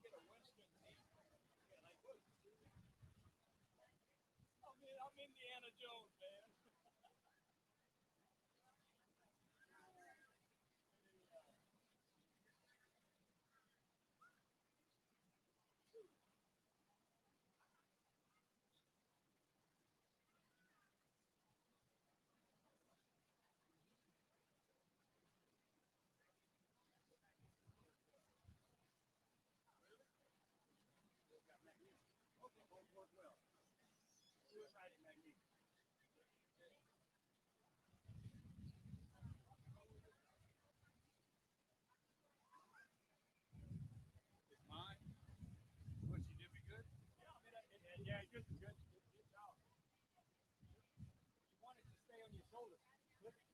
I'm Indiana Jones, man. Okay, both work well. Suicide magnificent. It's mine. What, she did me good? Yeah, I mean, yeah, good, good, good job. You want it to stay on your shoulder. Flip it.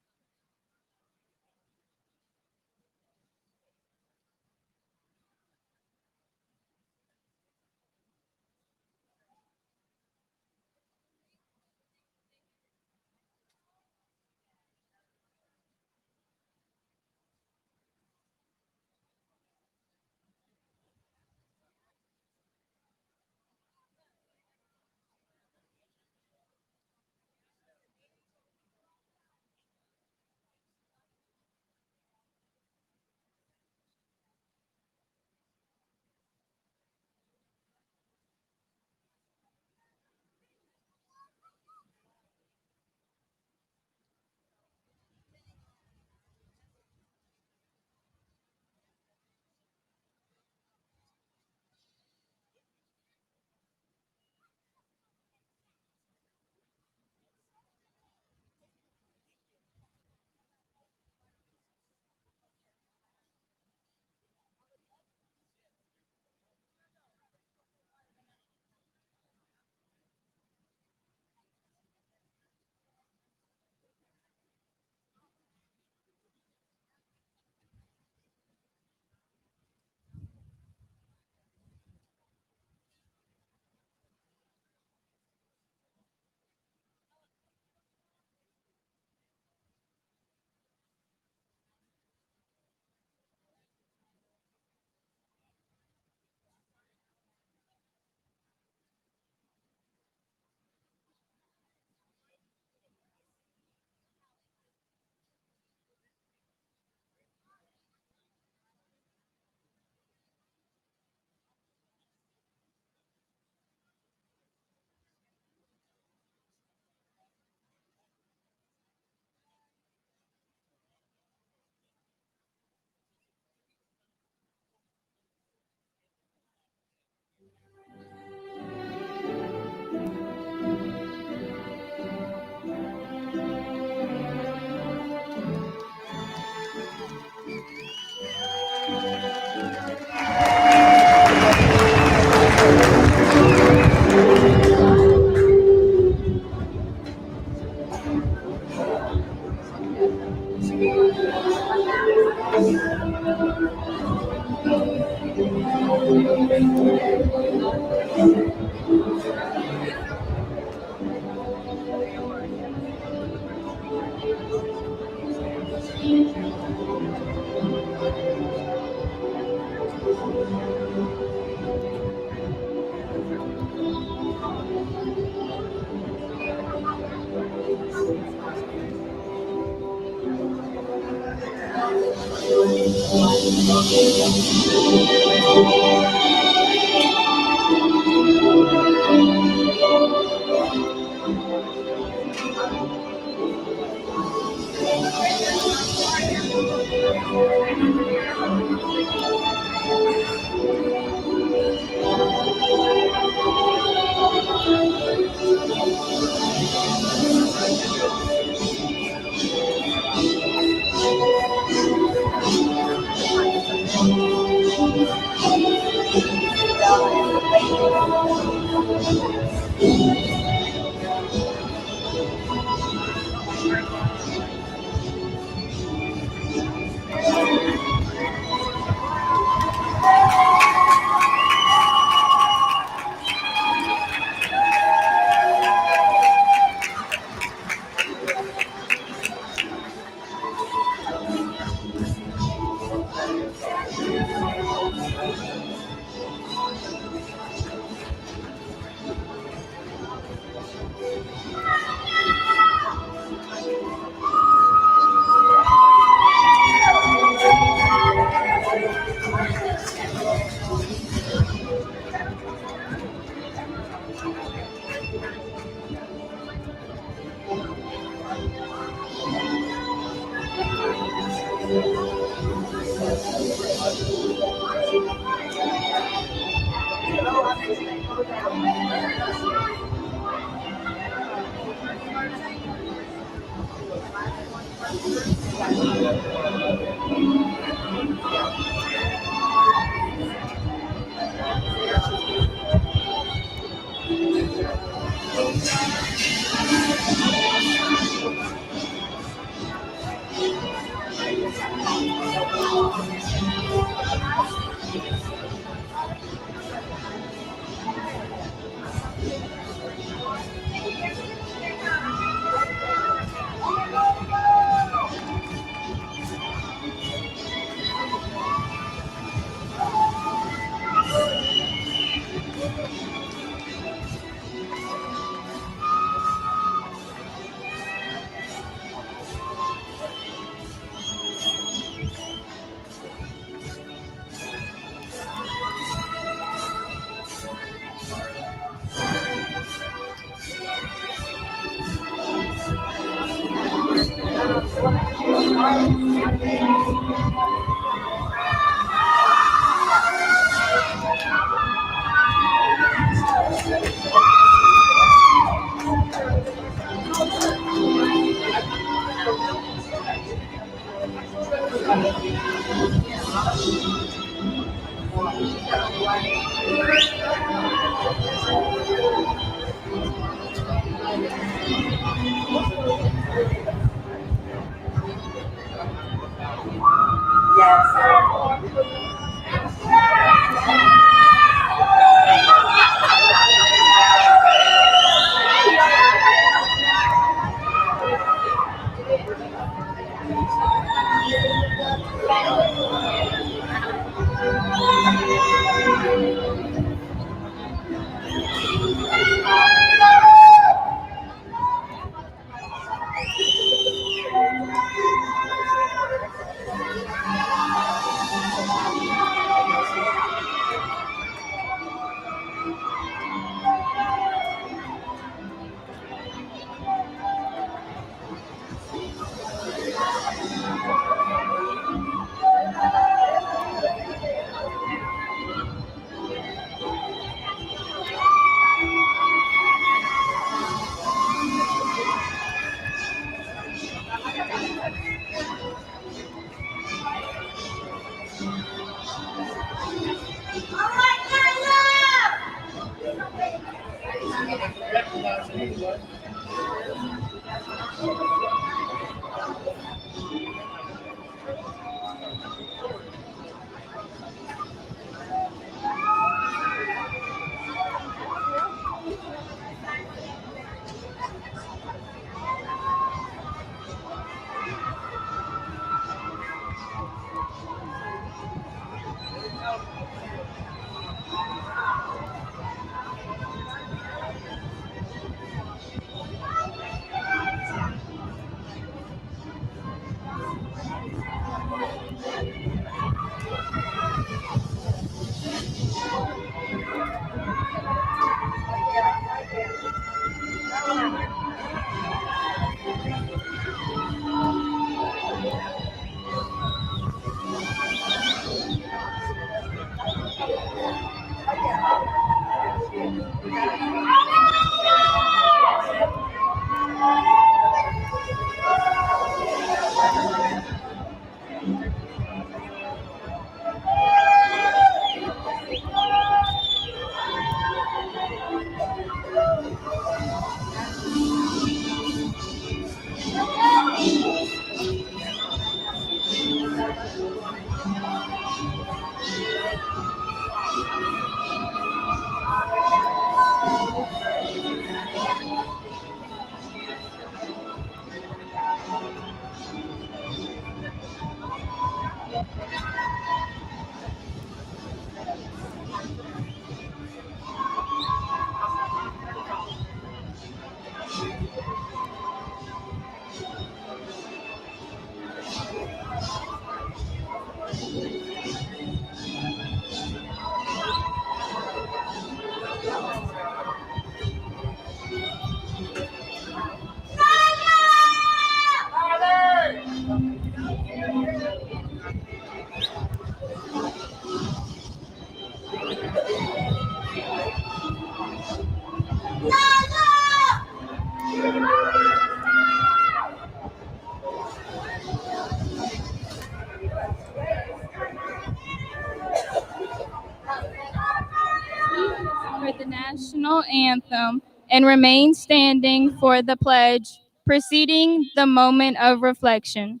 For the national anthem and remain standing for the pledge preceding the moment of reflection.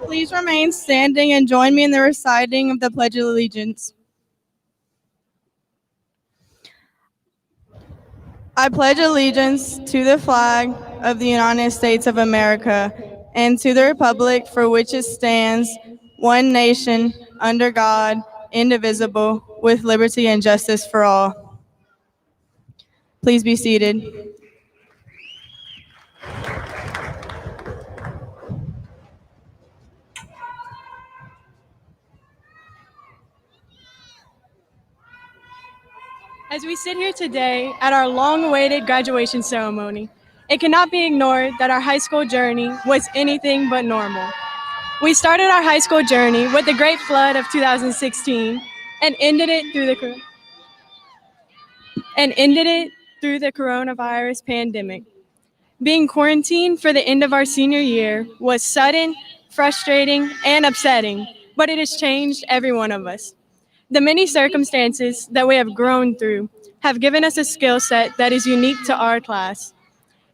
Please remain standing and join me in the reciting of the Pledge of Allegiance. I pledge allegiance to the flag of the United States of America and to the republic for which it stands, one nation, under God, indivisible, with liberty and justice for all. Please be seated. As we sit here today at our long-awaited graduation ceremony, it cannot be ignored that our high school journey was anything but normal. We started our high school journey with the Great Flood of 2016 and ended it through the coronavirus pandemic. Being quarantined for the end of our senior year was sudden, frustrating, and upsetting, but it has changed every one of us. The many circumstances that we have grown through have given us a skill set that is unique to our class.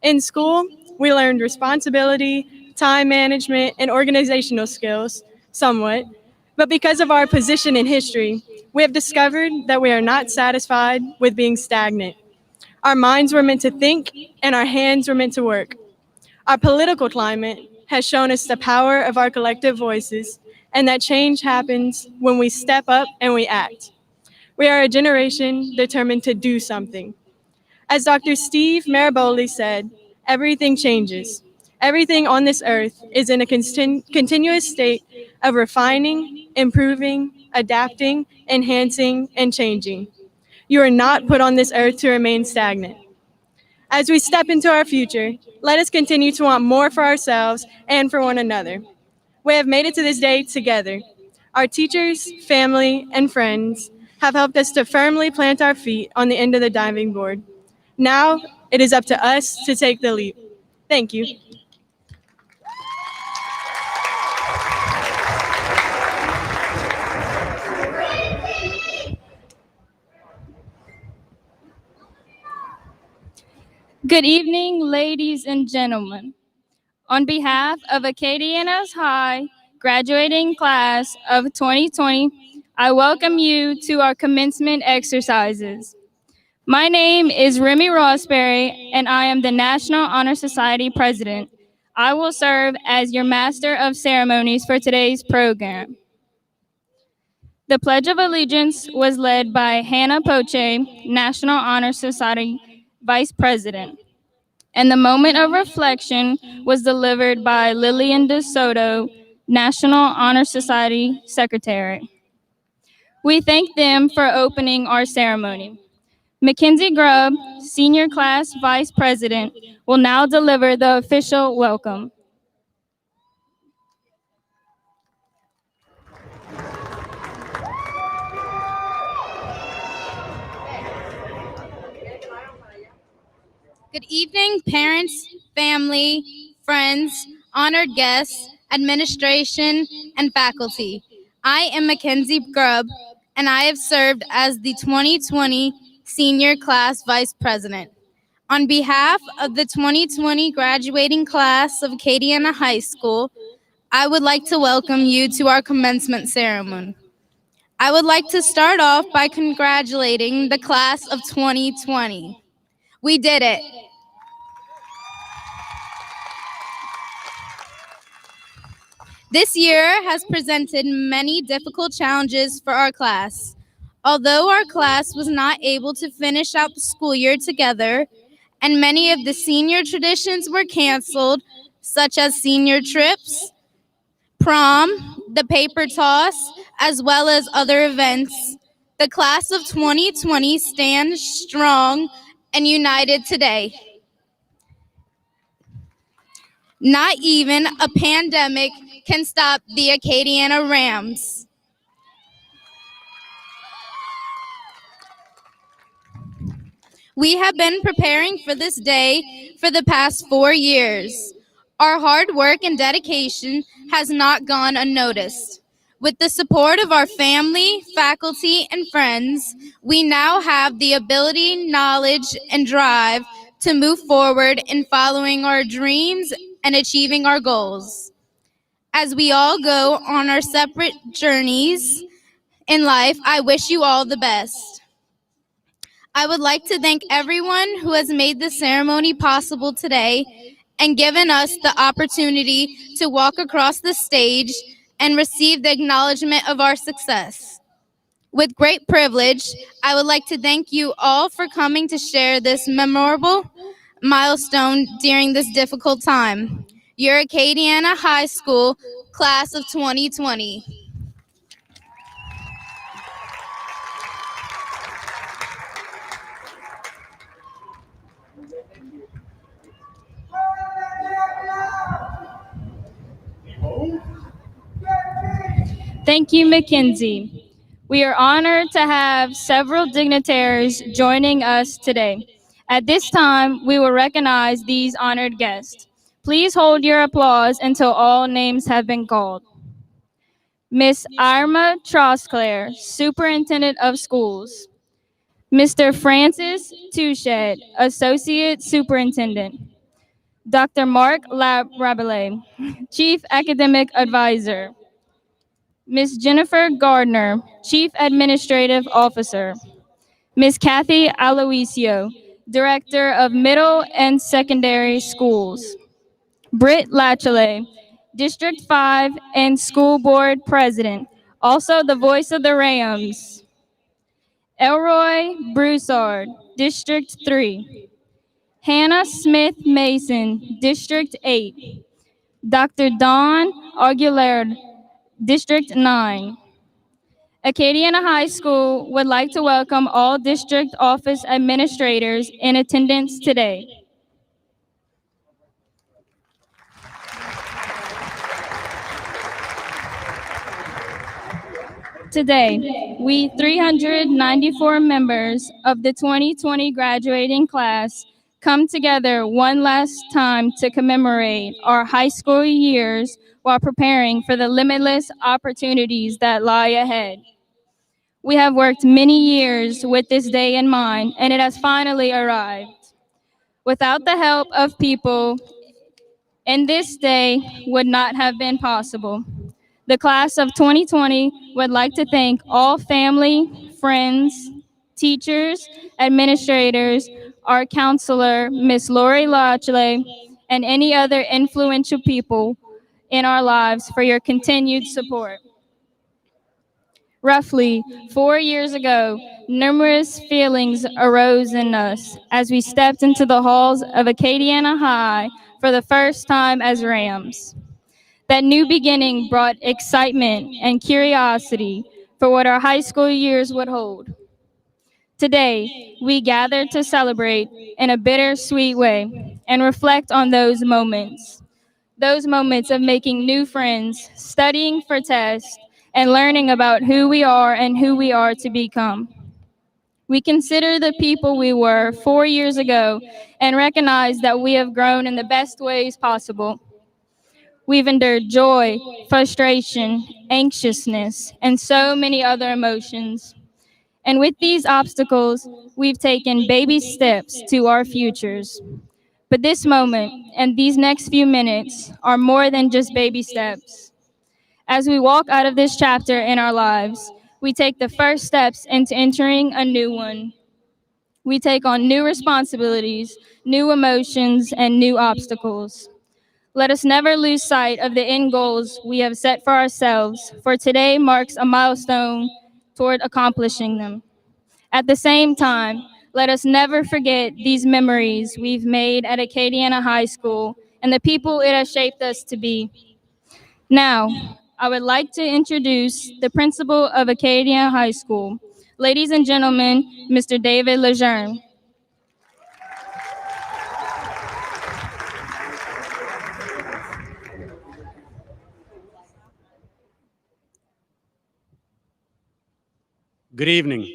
In school, we learned responsibility, time management, and organizational skills, somewhat, but because of our position in history, we have discovered that we are not satisfied with being stagnant. Our minds were meant to think, and our hands were meant to work. Our political climate has shown us the power of our collective voices and that change happens when we step up and we act. We are a generation determined to do something. As Dr. Steve Maraboli said, everything changes. Everything on this earth is in a continuous state of refining, improving, adapting, enhancing, and changing. You are not put on this earth to remain stagnant. As we step into our future, let us continue to want more for ourselves and for one another. We have made it to this day together. Our teachers, family, and friends have helped us to firmly plant our feet on the end of the diving board. Now, it is up to us to take the leap. Thank you. Good evening, ladies and gentlemen. On behalf of Acadiana's High graduating class of 2020, I welcome you to our commencement exercises. My name is Remy Rossberry, and I am the National Honor Society President. I will serve as your Master of Ceremonies for today's program. The Pledge of Allegiance was led by Hannah Poche, National Honor Society Vice President, and the moment of reflection was delivered by Lillian DeSoto, National Honor Society Secretary. We thank them for opening our ceremony. Mackenzie Grubb, Senior Class Vice President, will now deliver the official welcome. Good evening, parents, family, friends, honored guests, administration, and faculty. I am Mackenzie Grubb, and I have served as the 2020 Senior Class Vice President. On behalf of the 2020 graduating class of Acadiana High School, I would like to welcome you to our commencement ceremony. I would like to start off by congratulating the class of 2020. We did it. This year has presented many difficult challenges for our class. Although our class was not able to finish out the school year together, and many of the senior traditions were canceled, such as senior trips, prom, the paper toss, as well as other events, the class of 2020 stands strong and united today. Not even a pandemic can stop the Acadiana Rams. We have been preparing for this day for the past 4 years. Our hard work and dedication has not gone unnoticed. With the support of our family, faculty, and friends, we now have the ability, knowledge, and drive to move forward in following our dreams and achieving our goals. As we all go on our separate journeys in life, I wish you all the best. I would like to thank everyone who has made this ceremony possible today and given us the opportunity to walk across the stage and receive the acknowledgement of our success. With great privilege, I would like to thank you all for coming to share this memorable milestone during this difficult time. Your Acadiana High School class of 2020. Thank you, Mackenzie. We are honored to have several dignitaries joining us today. At this time, we will recognize these honored guests. Please hold your applause until all names have been called. Miss Irma Trosclair, Superintendent of Schools. Mr. Francis Touchet, Associate Superintendent. Dr. Mark Rabelais, Chief Academic Advisor. Ms. Jennifer Gardner, Chief Administrative Officer. Ms. Kathy Aloisio, Director of Middle and Secondary Schools. Britt Latchelet, District 5 and School Board President, also the voice of the Rams, Elroy Broussard, District 3, Hannah Smith Mason, District 8, Dr. Dawn Aguilera, District 9. Acadiana High School would like to welcome all district office administrators in attendance today. Today, we 394 members of the 2020 graduating class come together one last time to commemorate our high school years while preparing for the limitless opportunities that lie ahead. We have worked many years with this day in mind, and it has finally arrived. Without the help of people, and this day would not have been possible. The class of 2020 would like to thank all family, friends, teachers, administrators, our counselor, Miss Lori Lochley, and any other influential people in our lives for your continued support. Roughly 4 years ago, numerous feelings arose in us as we stepped into the halls of Acadiana High for the first time as Rams. That new beginning brought excitement and curiosity for what our high school years would hold. Today, we gather to celebrate in a bittersweet way and reflect on those moments of making new friends, studying for tests, and learning about who we are and who we are to become. We consider the people we were 4 years ago and recognize that we have grown in the best ways possible. We've endured joy, frustration, anxiousness, and so many other emotions. And with these obstacles, we've taken baby steps to our futures. But this moment and these next few minutes are more than just baby steps. As we walk out of this chapter in our lives, we take the first steps into entering a new one. We take on new responsibilities, new emotions, and new obstacles. Let us never lose sight of the end goals we have set for ourselves, for today marks a milestone toward accomplishing them. At the same time, let us never forget these memories we've made at Acadiana High School and the people it has shaped us to be. Now, I would like to introduce the principal of Acadiana High School. Ladies and gentlemen, Mr. David Lejeune. Good evening.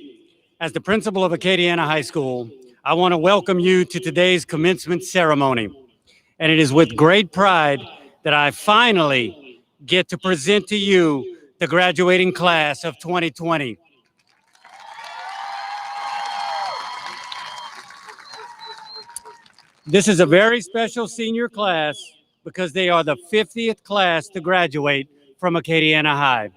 As the principal of Acadiana High School, I want to welcome you to today's commencement ceremony. And it is with great pride that I finally get to present to you the graduating class of 2020. This is a very special senior class because they are the 50th class to graduate from Acadiana High.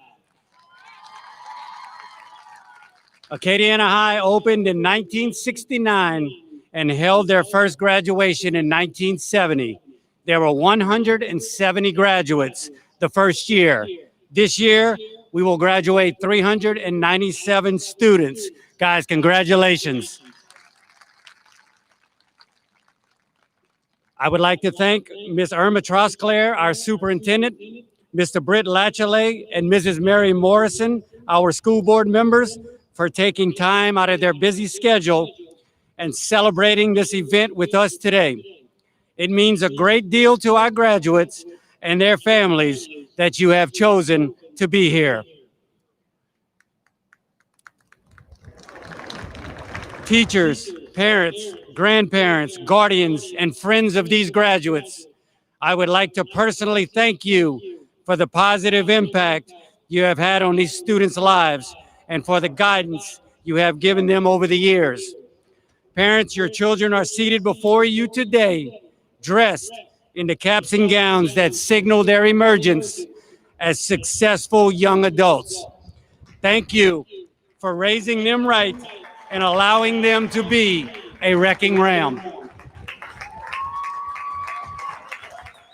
Acadiana High opened in 1969 and held their first graduation in 1970. There were 170 graduates the first year. This year, we will graduate 397 students. Guys, congratulations. I would like to thank Ms. Irma Trosclair, our superintendent, Mr. Britt Latchley, and Mrs. Mary Morrison, our school board members, for taking time out of their busy schedule and celebrating this event with us today. It means a great deal to our graduates and their families that you have chosen to be here. Teachers, parents, grandparents, guardians, and friends of these graduates, I would like to personally thank you for the positive impact you have had on these students' lives and for the guidance you have given them over the years. Parents, your children are seated before you today, dressed in the caps and gowns that signal their emergence as successful young adults. Thank you for raising them right and allowing them to be a wrecking ram.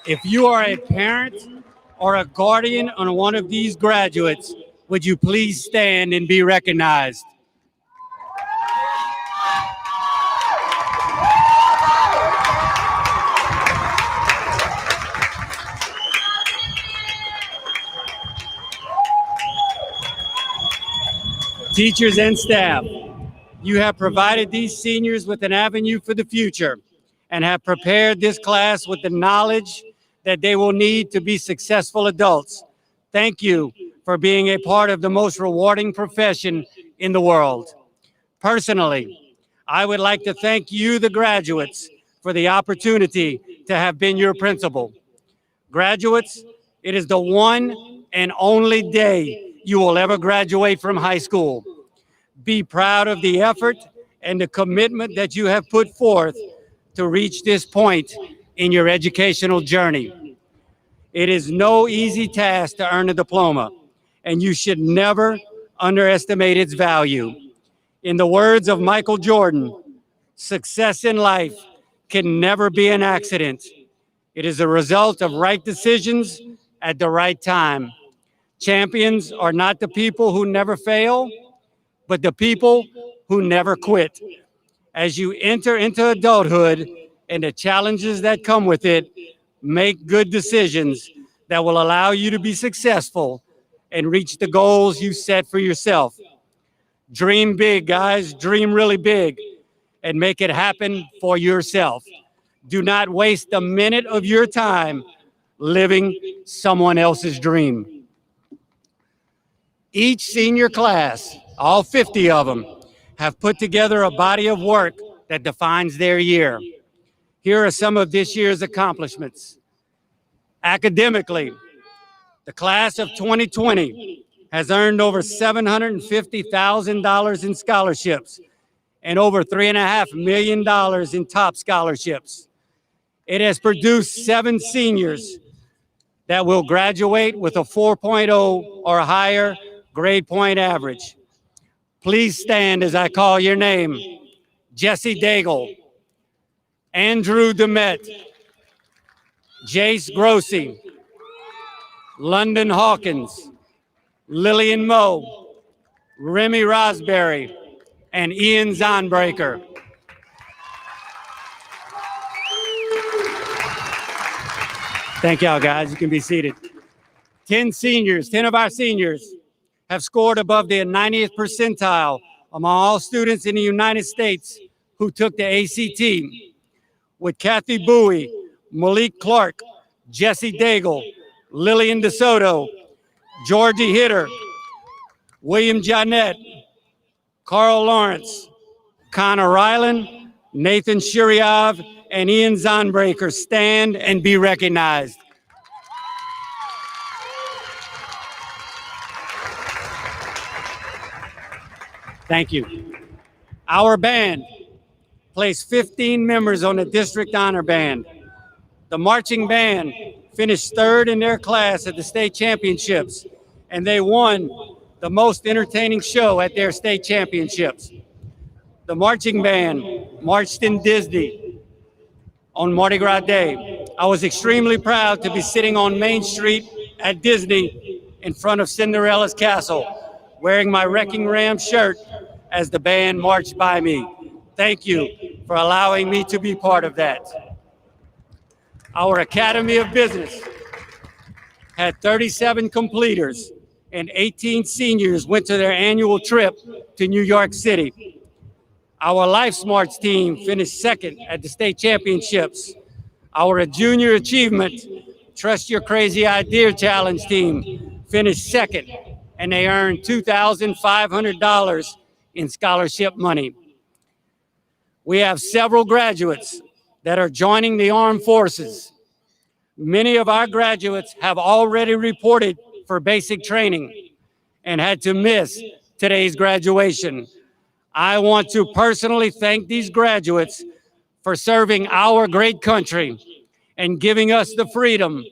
If you are a parent or a guardian on one of these graduates, would you please stand and be recognized? Teachers and staff, you have provided these seniors with an avenue for the future and have prepared this class with the knowledge that they will need to be successful adults. Thank you for being a part of the most rewarding profession in the world. Personally, I would like to thank you, the graduates, for the opportunity to have been your principal. Graduates, it is the one and only day you will ever graduate from high school. Be proud of the effort and the commitment that you have put forth to reach this point in your educational journey. It is no easy task to earn a diploma, and you should never underestimate its value. In the words of Michael Jordan, success in life can never be an accident. It is a result of right decisions at the right time. Champions are not the people who never fail, but the people who never quit. As you enter into adulthood and the challenges that come with it, make good decisions that will allow you to be successful and reach the goals you set for yourself. Dream big, guys. Dream really big and make it happen for yourself. Do not waste a minute of your time living someone else's dream. Each senior class, all 50 of them, have put together a body of work that defines their year. Here are some of this year's accomplishments. Academically, the class of 2020 has earned over $750,000 in scholarships and over $3.5 million in top scholarships. It has produced 7 seniors that will graduate with a 4.0 or higher grade point average. Please stand as I call your name. Jesse Daigle, Andrew Demet, Jace Grossi, London Hawkins, Lillian Moe, Remy Rosberry, and Ian Zonbreaker. Thank y'all, guys. You can be seated. 10 of our seniors have scored above the 90th percentile among all students in the United States who took the ACT, with Kathy Bowie, Malik Clark, Jesse Daigle, Lillian DeSoto, Georgie Hitter, William Jonette, Carl Lawrence, Connor Ryland, Nathan Shuryav, and Ian Zonbreaker stand and be recognized. Thank you. Our band placed 15 members on the district honor band. The marching band finished 3rd in their class at the state championships, and they won the most entertaining show at their state championships. The marching band marched in Disney on Mardi Gras Day. I was extremely proud to be sitting on Main Street at Disney in front of Cinderella's castle, wearing my Wrecking Ram shirt as the band marched by me. Thank you for allowing me to be part of that. Our Academy of Business had 37 completers, and 18 seniors went to their annual trip to New York City. Our Life Smarts team finished 2nd at the state championships. Our Junior Achievement Trust Your Crazy Idea Challenge team finished 2nd, and they earned $2,500 in scholarship money. We have several graduates that are joining the armed forces. Many of our graduates have already reported for basic training and had to miss today's graduation. I want to personally thank these graduates for serving our great country and giving us the freedom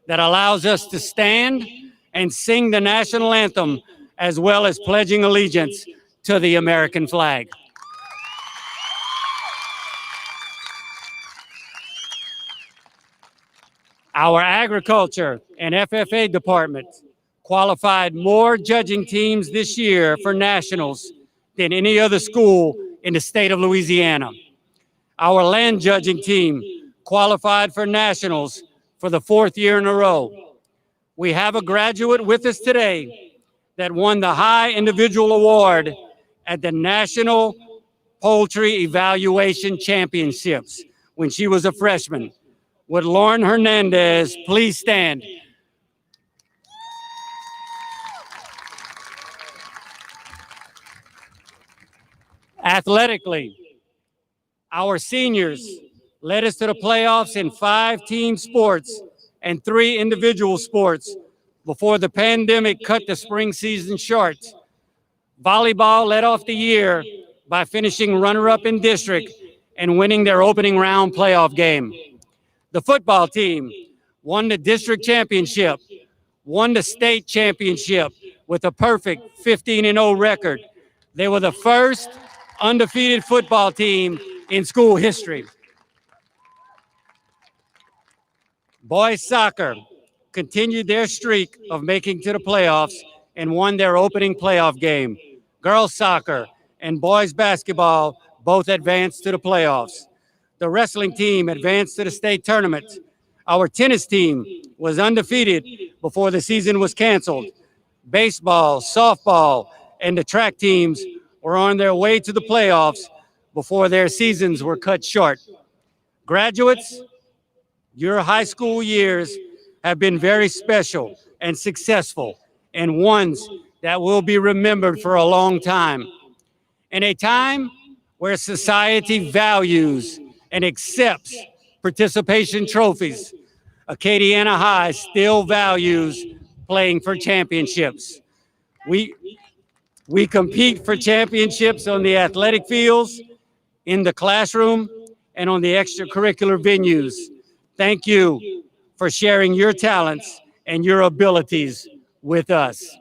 that allows us to stand and sing the national anthem, as well as pledging allegiance to the American flag. Our agriculture and FFA department qualified more judging teams this year for nationals than any other school in the state of Louisiana. Our land judging team qualified for nationals for the 4th year in a row. We have a graduate with us today that won the High Individual Award at the National Poultry Evaluation Championships when she was a freshman. Would Lauren Hernandez please stand? Athletically, our seniors led us to the playoffs in 5 team sports and 3 individual sports before the pandemic cut the spring season short. Volleyball led off the year by finishing runner-up in district and winning their opening round playoff game. The football team won the district championship, won the state championship with a perfect 15-0 record. They were the first undefeated football team in school history. Boys soccer continued their streak of making to the playoffs and won their opening playoff game. Girls soccer and boys basketball both advanced to the playoffs. The wrestling team advanced to the state tournament. Our tennis team was undefeated before the season was canceled. Baseball, softball, and the track teams were on their way to the playoffs before their seasons were cut short. Graduates, your high school years have been very special and successful, and ones that will be remembered for a long time. In a time where society values and accepts participation trophies, Acadiana High still values playing for championships. We compete for championships on the athletic fields, in the classroom, and on the extracurricular venues. Thank you for sharing your talents and your abilities with us.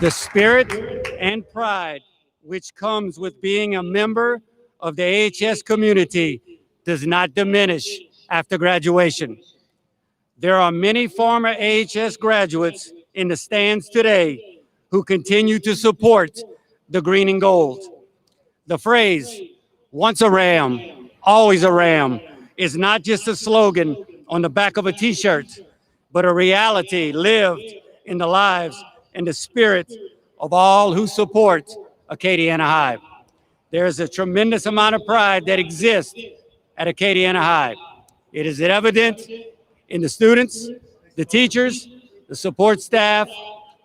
The spirit and pride which comes with being a member of the AHS community does not diminish after graduation. There are many former AHS graduates in the stands today who continue to support the green and gold. The phrase, once a Ram, always a Ram, is not just a slogan on the back of a t-shirt, but a reality lived in the lives and the spirit of all who support Acadiana High. There is a tremendous amount of pride that exists at Acadiana High. It is evident in the students, the teachers, the support staff,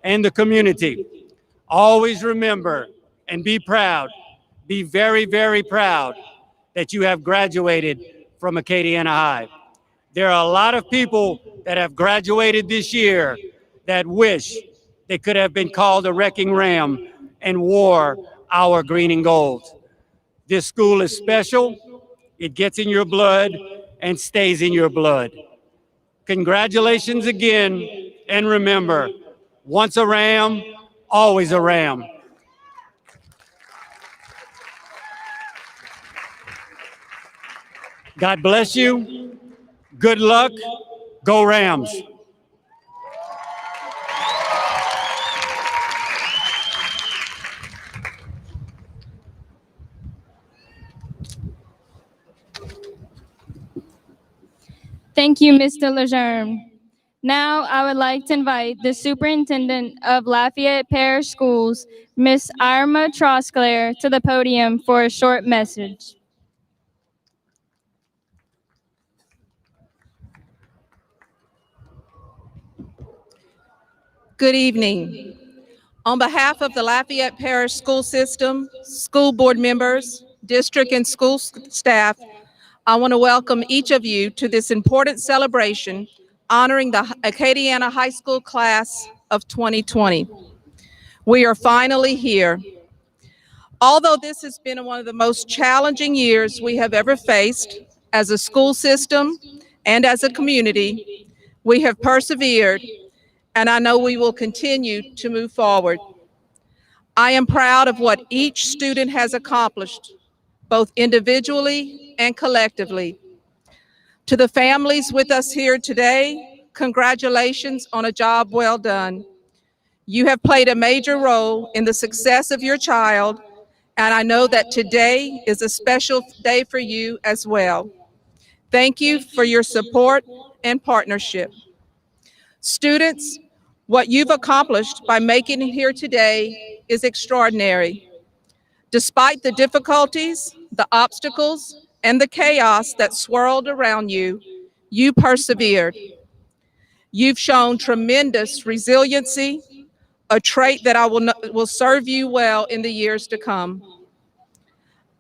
and the community. Always remember and be proud, be very, very proud that you have graduated from Acadiana High. There are a lot of people that have graduated this year that wish they could have been called a wrecking ram and wore our green and gold. This school is special. It gets in your blood and stays in your blood. Congratulations again, and remember, once a Ram, always a Ram. God bless you. Good luck. Go Rams. Thank you, Mr. Lejeune. Now, I would like to invite the Superintendent of Lafayette Parish Schools, Ms. Irma Trosclair, to the podium for a short message. Good evening. On behalf of the Lafayette Parish School System, school board members, district and school staff, I want to welcome each of you to this important celebration honoring the Acadiana High School class of 2020. We are finally here. Although this has been one of the most challenging years we have ever faced as a school system and as a community, we have persevered, and I know we will continue to move forward. I am proud of what each student has accomplished, both individually and collectively. To the families with us here today, congratulations on a job well done. You have played a major role in the success of your child, and I know that today is a special day for you as well. Thank you for your support and partnership. Students, what you've accomplished by making it here today is extraordinary. Despite the difficulties, the obstacles, and the chaos that swirled around you, you persevered. You've shown tremendous resiliency, a trait that will serve you well in the years to come.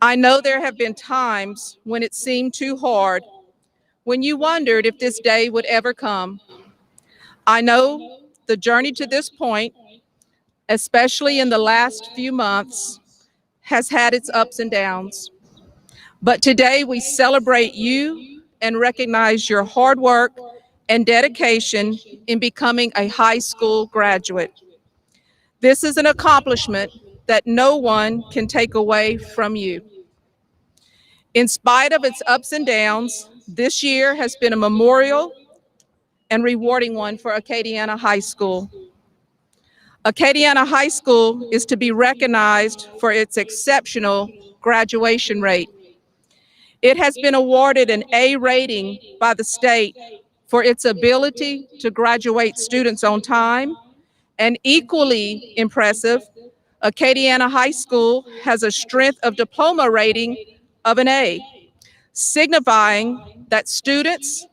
I know there have been times when it seemed too hard, when you wondered if this day would ever come. I know the journey to this point, especially in the last few months, has had its ups and downs. But today we celebrate you and recognize your hard work and dedication in becoming a high school graduate. This is an accomplishment that no one can take away from you. In spite of its ups and downs, this year has been a memorial and rewarding one for Acadiana High School. Acadiana High School is to be recognized for its exceptional graduation rate. It has been awarded an A rating by the state for its ability to graduate students on time, and equally impressive, Acadiana High School has a strength of diploma rating of an A, signifying that students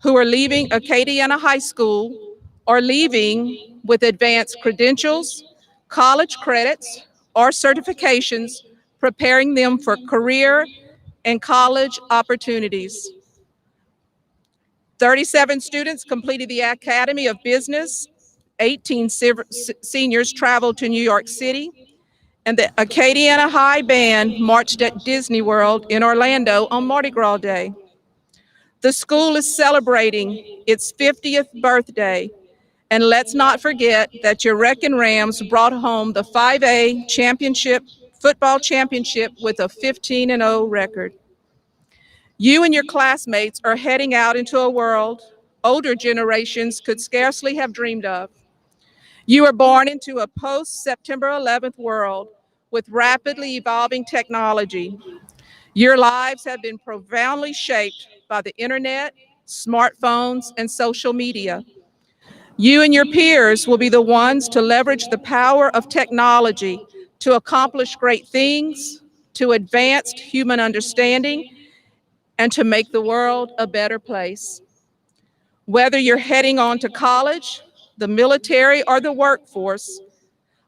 who are leaving Acadiana High School are leaving with advanced credentials, college credits, or certifications, preparing them for career and college opportunities. 37 students completed the Academy of Business, 18 seniors traveled to New York City, and the Acadiana High Band marched at Disney World in Orlando on Mardi Gras Day. The school is celebrating its 50th birthday, and let's not forget that your Wrecking Rams brought home the 5A football championship with a 15-0 record. You and your classmates are heading out into a world older generations could scarcely have dreamed of. You were born into a post-September 11th world with rapidly evolving technology. Your lives have been profoundly shaped by the internet, smartphones, and social media. You and your peers will be the ones to leverage the power of technology to accomplish great things, to advance human understanding, and to make the world a better place. Whether you're heading on to college, the military, or the workforce,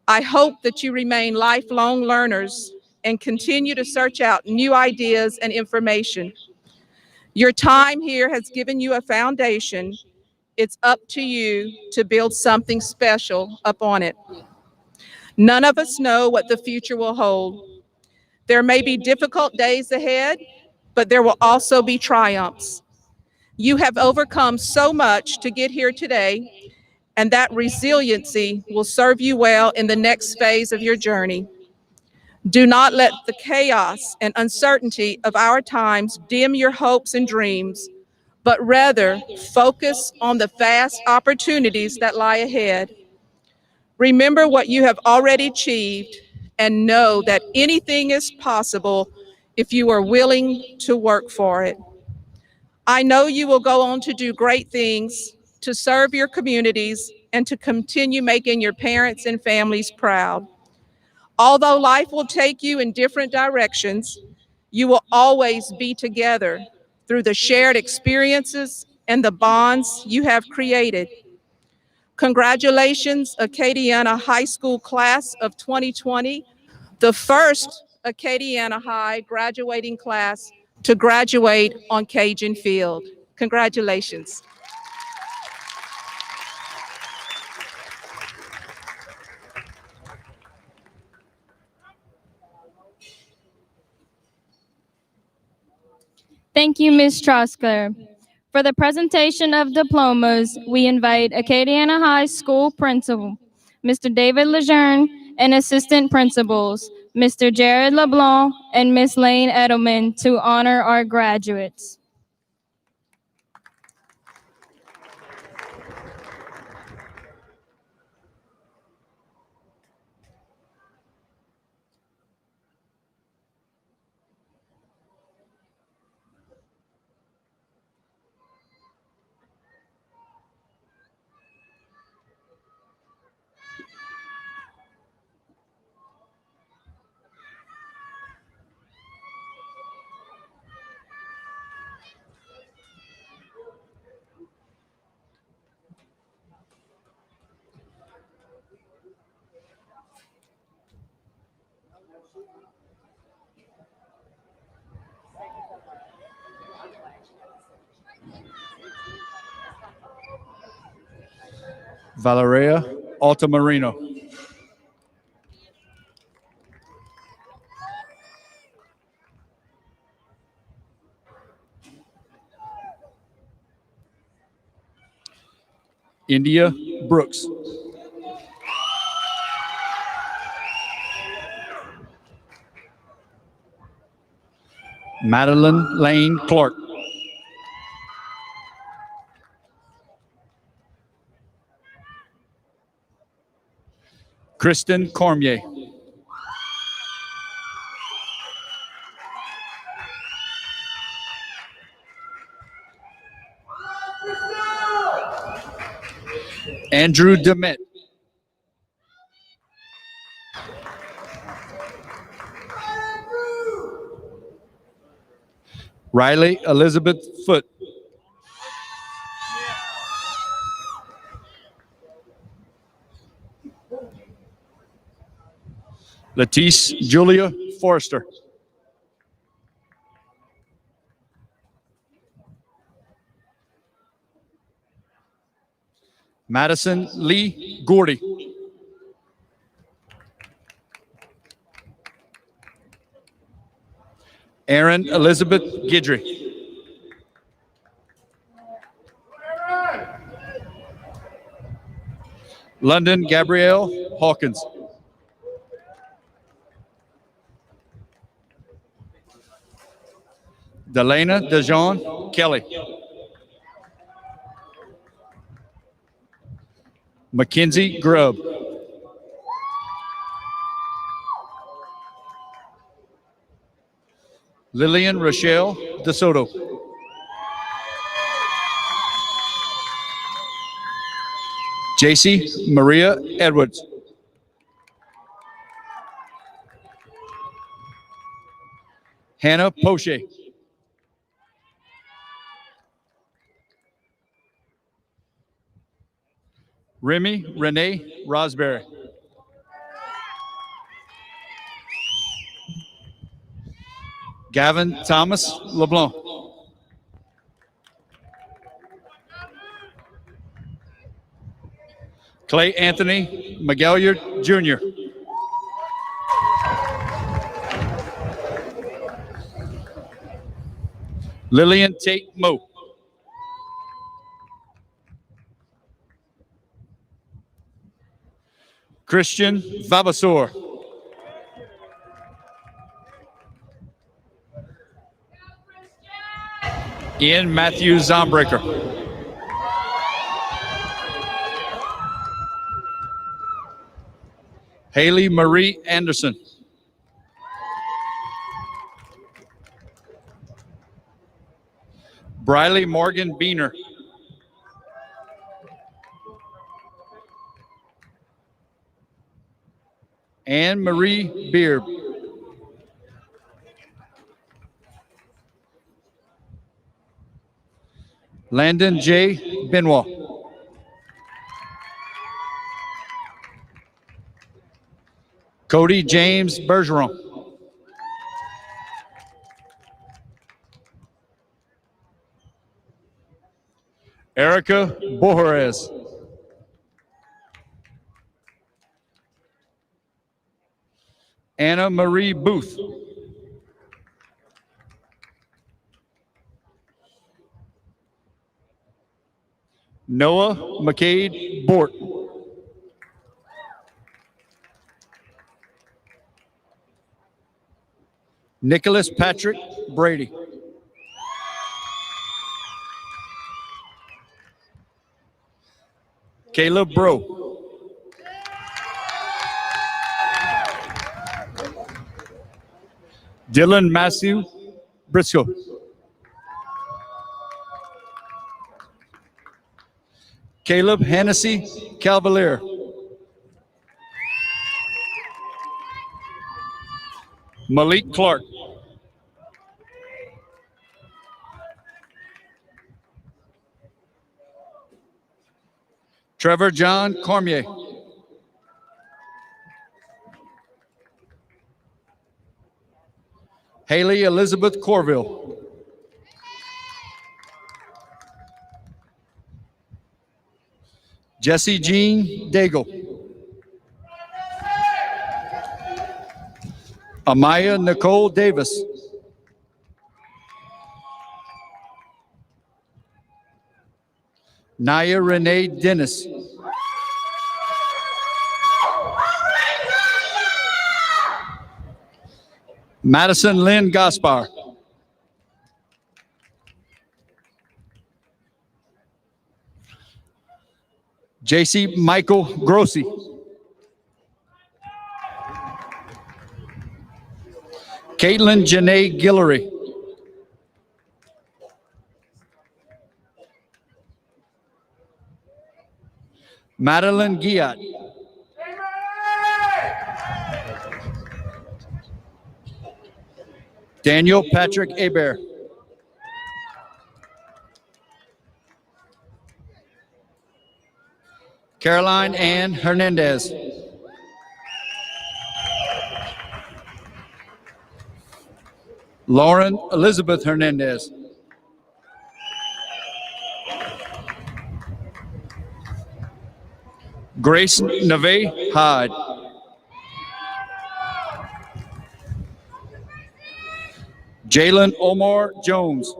I hope that you remain lifelong learners and continue to search out new ideas and information. Your time here has given you a foundation. It's up to you to build something special upon it. None of us know what the future will hold. There may be difficult days ahead, but there will also be triumphs. You have overcome so much to get here today, and that resiliency will serve you well in the next phase of your journey. Do not let the chaos and uncertainty of our times dim your hopes and dreams, but rather focus on the vast opportunities that lie ahead. Remember what you have already achieved and know that anything is possible if you are willing to work for it. I know you will go on to do great things, to serve your communities, and to continue making your parents and families proud. Although life will take you in different directions, you will always be together through the shared experiences and the bonds you have created. Congratulations, Acadiana High School class of 2020, the first Acadiana High graduating class to graduate on Cajun field. Congratulations. Thank you, Ms. Trosclair. For the presentation of diplomas, we invite Acadiana High School Principal, Mr. David Lejeune, and Assistant Principals, Mr. Jared LeBlanc, and Miss Lane Edelman to honor our graduates. Valeria Altamarino. India Brooks. Madeline Lane Clark. Kristen Cormier. Andrew Demet. Riley Elizabeth Foote. Letice Julia Forrester. Madison Lee Gordy. Erin Elizabeth Gidry. London Gabrielle Hawkins. Delana DeJean Kelly. Mackenzie Grubb. Lillian Rochelle DeSoto. JC Maria Edwards. Hannah Poche. Remy Renee Rosberry. Gavin Thomas LeBlanc. Clay Anthony McGalliard Jr. Lillian Tate Moe. Christian Vavasor. Ian Matthew Zombreaker. Haley Marie Anderson. Briley Morgan Beener. Anne Marie Beard. Landon J. Benoit. Cody James Bergeron. Erica Bojarez. Anna Marie Booth. Noah McCade Bort. Nicholas Patrick Brady. Caleb Bro. Dylan Matthew Briscoe. Caleb Hennessy Cavalier. Malik Clark. Trevor John Cormier. Haley Elizabeth Corville. Jesse Jean Daigle. Amaya Nicole Davis. Naya Renee Dennis. Madison Lynn Gaspar. JC Michael Grossi. Caitlin Janae Guillory. Madeline Giat. Daniel Patrick Hebert. Caroline Ann Hernandez. Lauren Elizabeth Hernandez. Grace Neve Hyde. Jalen Omar Jones.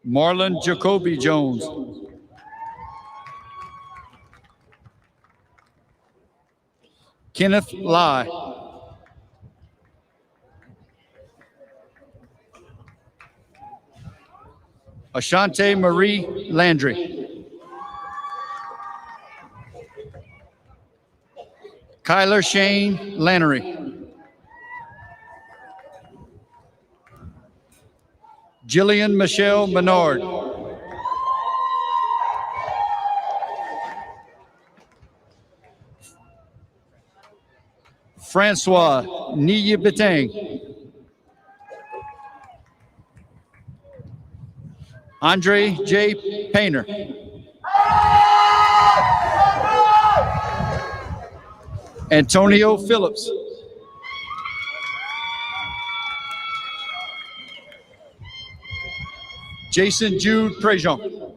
Marlon Jacoby Jones. Kenneth Lai. Ashante Marie Landry. Kyler Shane Lannery. Jillian Michelle Menard. Francois Niyi Betang. Andre J. Painter. Antonio Phillips. Jason Jude Prejean.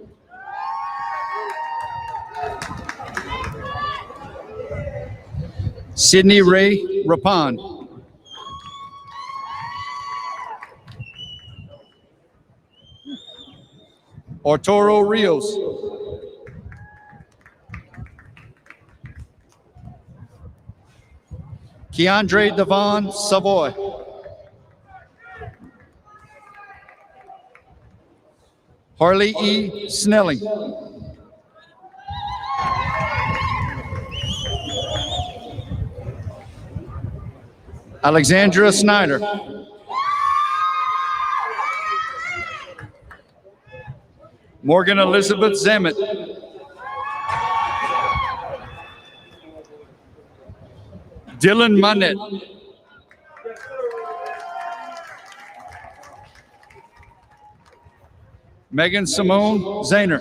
Sydney Ray Rapon. Arturo Rios. Keandre Devon Savoy. Harley E. Snelling. Alexandra Snyder. Morgan Elizabeth Zamet. Dylan Manette. Megan Simone Zahner.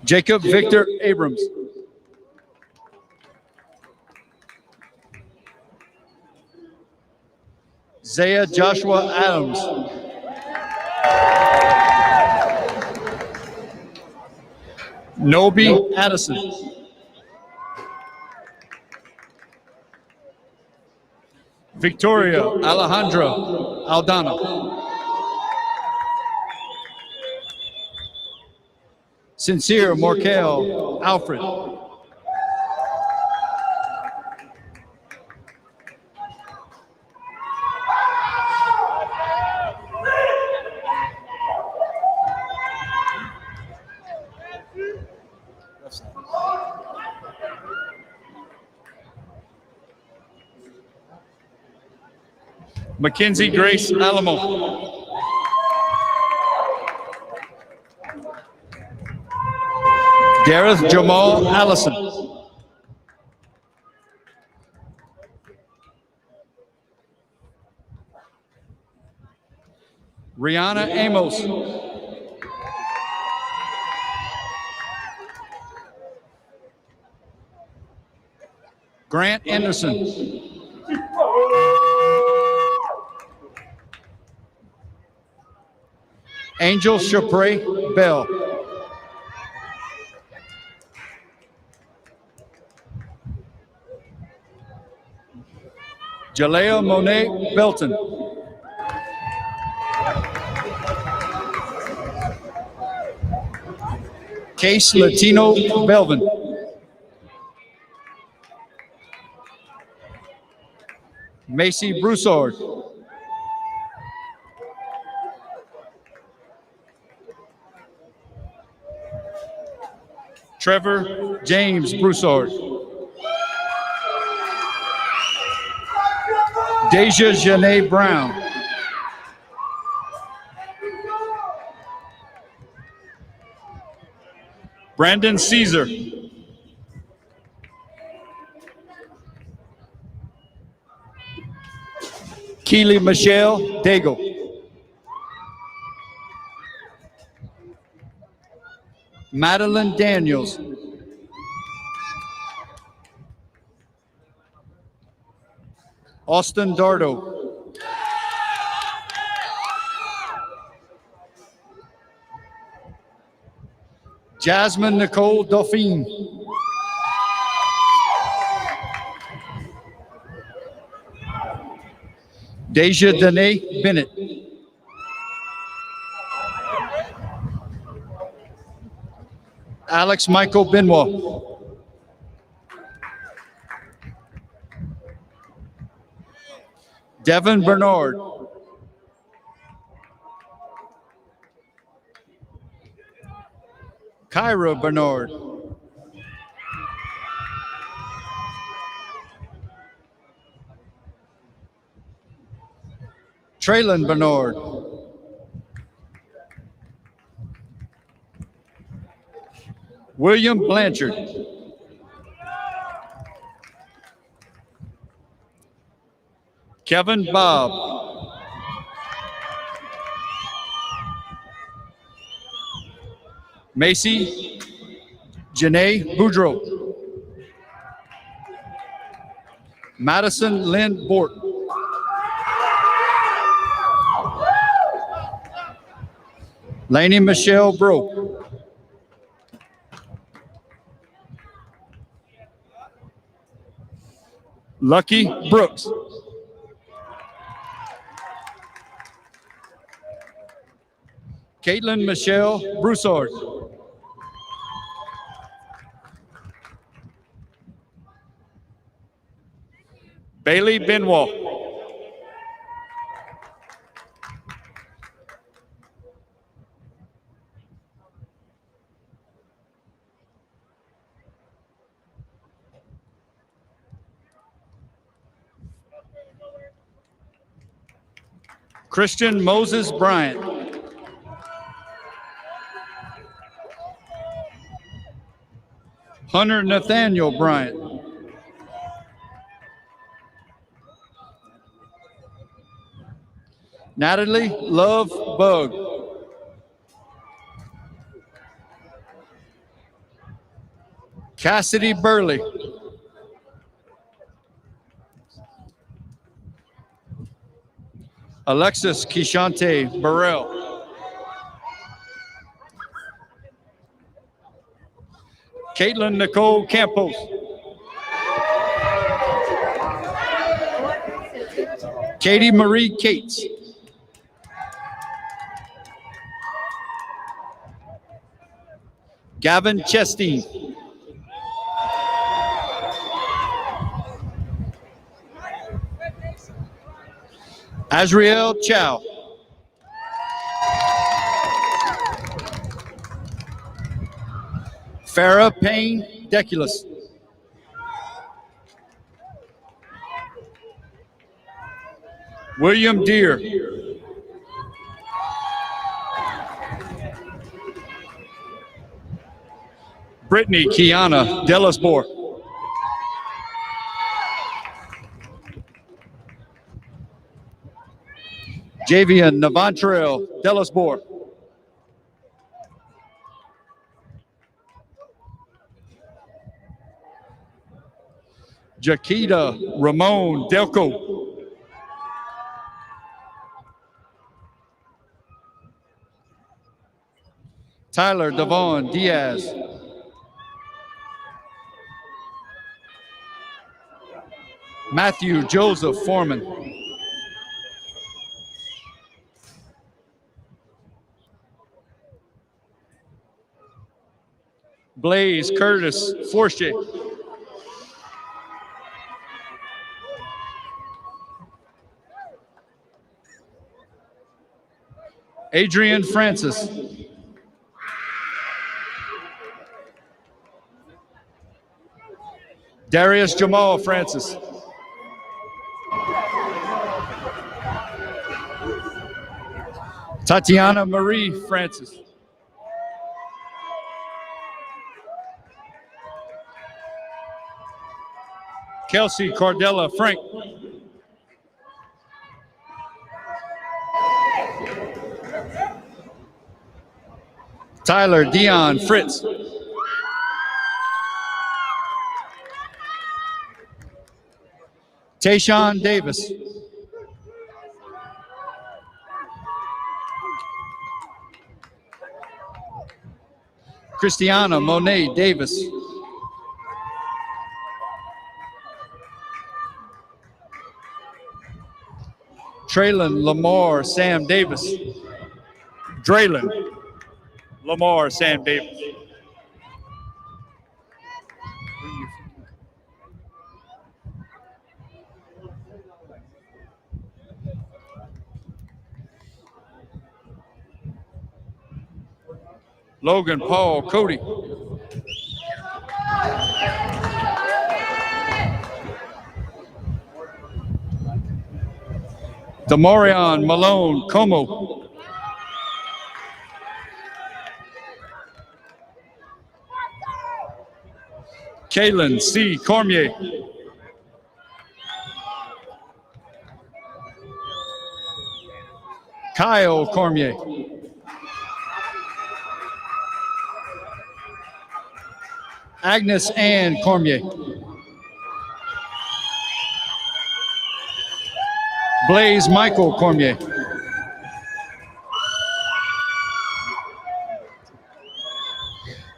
Jacob Victor Abrams. Zaya Joshua Adams. Nobi Addison. Victoria Alejandra Aldana. Sincere Morkel Alfred. Mackenzie Grace Alamo. Gareth Jamal Allison. Rihanna Amos. Grant Anderson. Angel Chapre Bell. Jalea Monet Belton. Case Latino Belvin. Macy Broussard. Trevor James Broussard. Deja Janae Brown. Brandon Caesar. Keely Michelle Daigle. Madeline Daniels. Austin Dardo. Jasmine Nicole Dauphine. Deja Danae Bennett. Alex Michael Benoit. Devin Bernard. Kyra Bernard. Traylon Bernard. William Blanchard. Kevin Bob. Macy Janae Boudreau. Madison Lynn Bort. Lainey Michelle Broke. Lucky Brooks. Caitlin Michelle Broussard. Bailey Benoit. Christian Moses Bryant. Hunter Nathaniel Bryant. Natalie Love Bug. Cassidy Burley. Alexis Kishante Burrell. Caitlin Nicole Campos. Katie Marie Cates. Gavin Chasteen. Azriel Chow. Farah Payne Deculus. William Deere. Brittany Kiana Delasbor. Javian Navantrell Delasbor. Jaquita Ramon Delco. Tyler Devon Diaz. Matthew Joseph Foreman. Blaze Curtis Forche. Adrian Francis. Darius Jamal Francis. Tatiana Marie Francis. Kelsey Cordella Frank. Tyler Dion Fritz. Tayshawn Davis. Christiana Monet Davis. Traylon Lamar Sam Davis. Draylon Lamar Sam Davis. Logan Paul Cody. Demarion Malone Como. Kaylin C. Cormier. Kyle Cormier. Agnes Ann Cormier. Blaze Michael Cormier.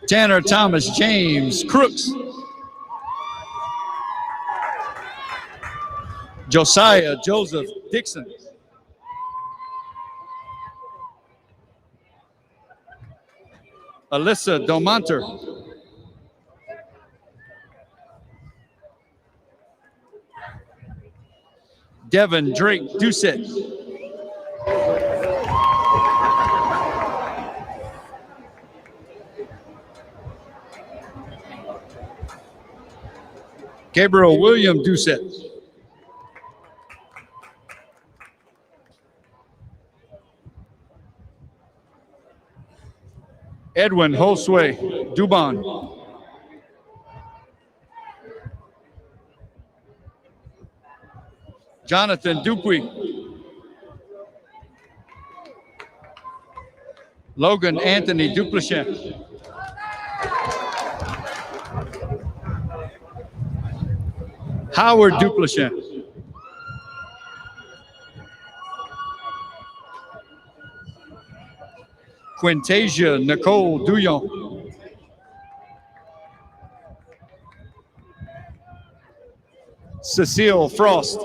Tanner Thomas James Crooks. Josiah Joseph Dixon. Alyssa Domonter. Devin Drake Doucette. Gabriel William Doucette. Edwin Josue Dubon. Jonathan Dupuy. Logan Anthony Duplichin. Howard Duplichin. Quintasia Nicole Douillon. Cecile Frost.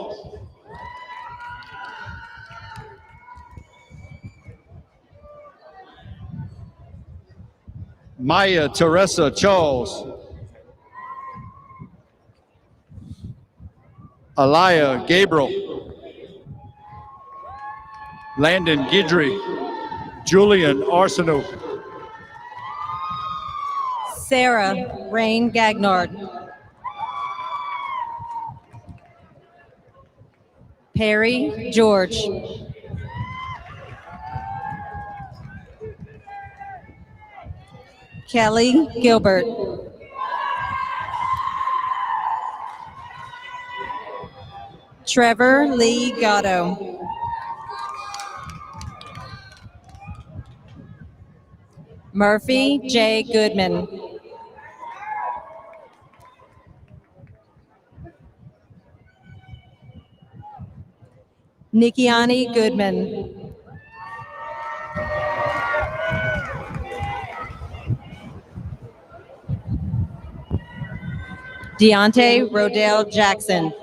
Maya Teresa Charles. Alaya Gabriel. Landon Guidry. Julian Arsenault. Sarah Rain Gagnard. Perry George. Kelly Gilbert. Trevor Lee Gatto. Murphy J. Goodman. Nikiani Goodman. Deontay Rodell Jackson.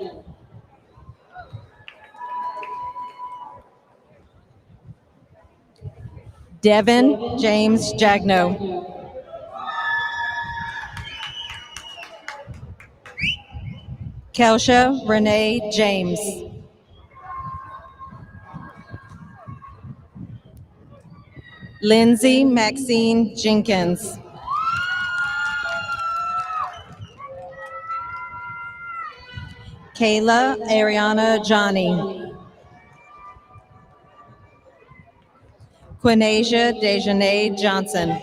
Devin James Jagno. Kelsha Renee James. Lindsay Maxine Jenkins. Kayla Ariana Johnny. Quinasia Dejanay Johnson.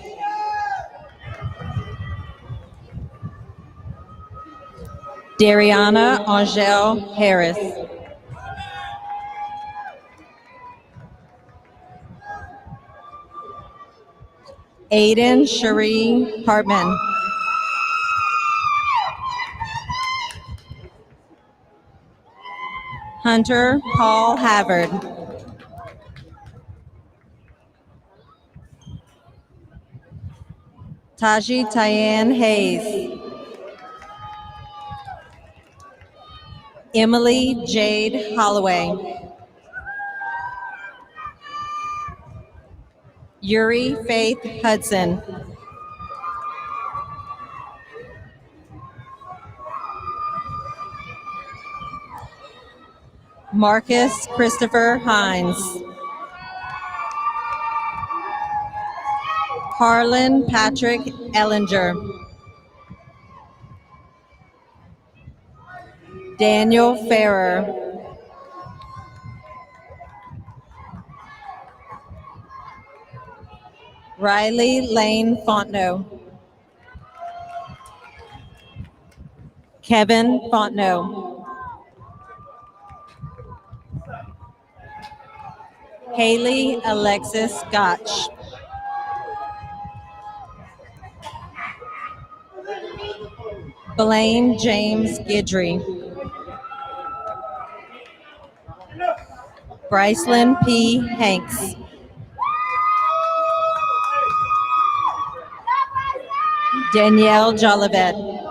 Dariana Angel Harris. Aiden Cherie Hartman. Hunter Paul Havard. Taji Tyann Hayes. Emily Jade Holloway. Yuri Faith Hudson. Marcus Christopher Hines. Harlan Patrick Ellinger. Daniel Farrer. Riley Lane Fontenot. Kevin Fontenot. Haley Alexis Gotch. Blaine James Guidry. Brycelyn P. Hanks. Danielle Jolivet.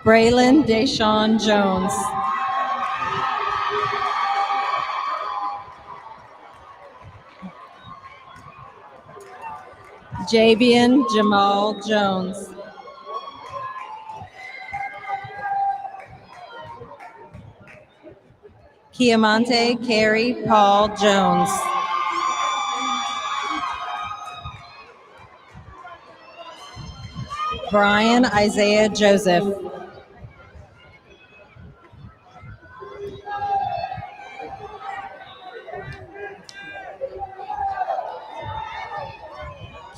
Braylon Deshawn Jones. Javian Jamal Jones. Kiamonte Carey Paul Jones. Brian Isaiah Joseph.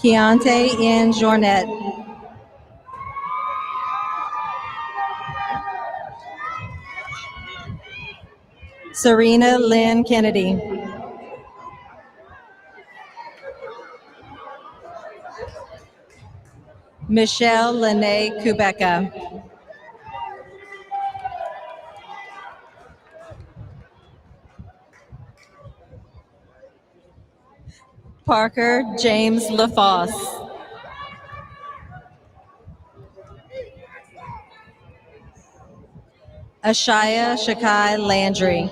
Keontae N. Jornet. Serena Lynn Kennedy. Michelle Lene Kubeka. Parker James LaFosse. Ashaya Shakai Landry.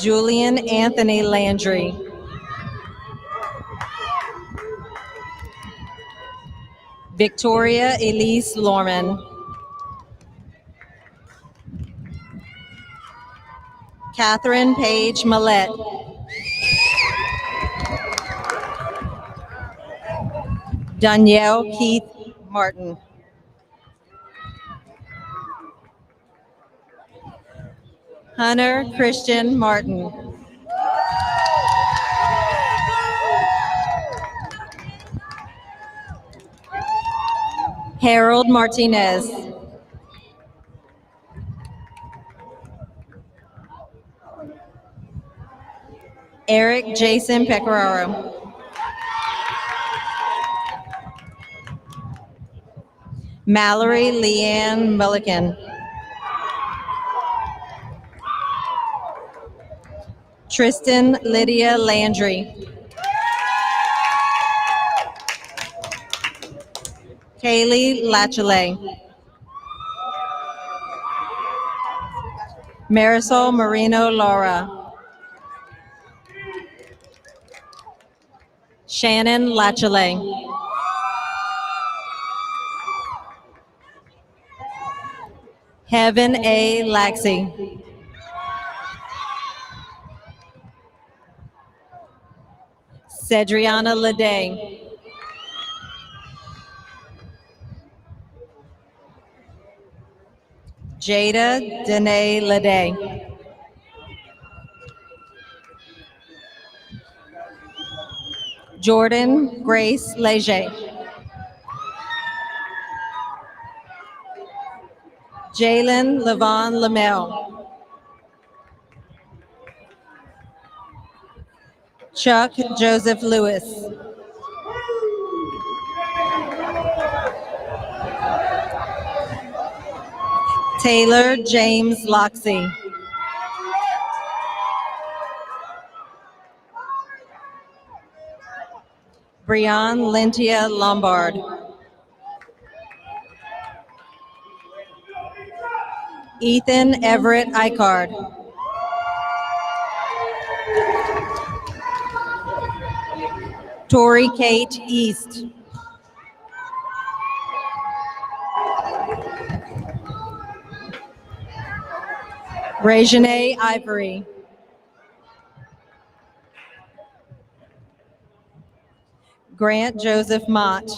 Julian Anthony Landry. Victoria Elise Lorman. Catherine Page Millette. Danielle Keith Martin. Hunter Christian Martin. Harold Martinez. Eric Jason Pecoraro. Mallory Leanne Mulligan. Tristan Lydia Landry. Kaylee Lachele. Marisol Marino Laura. Shannon Lachele. Heaven A. Laxey. Cedriana Leday. Jada Danae Leday. Jordan Grace Leger. Jalen Levon Lamel. Chuck Joseph Lewis. Taylor James Loxey. Brian Lintia Lombard. Ethan Everett Icard. Tori Kate East. Regine Ivory. Grant Joseph Mott.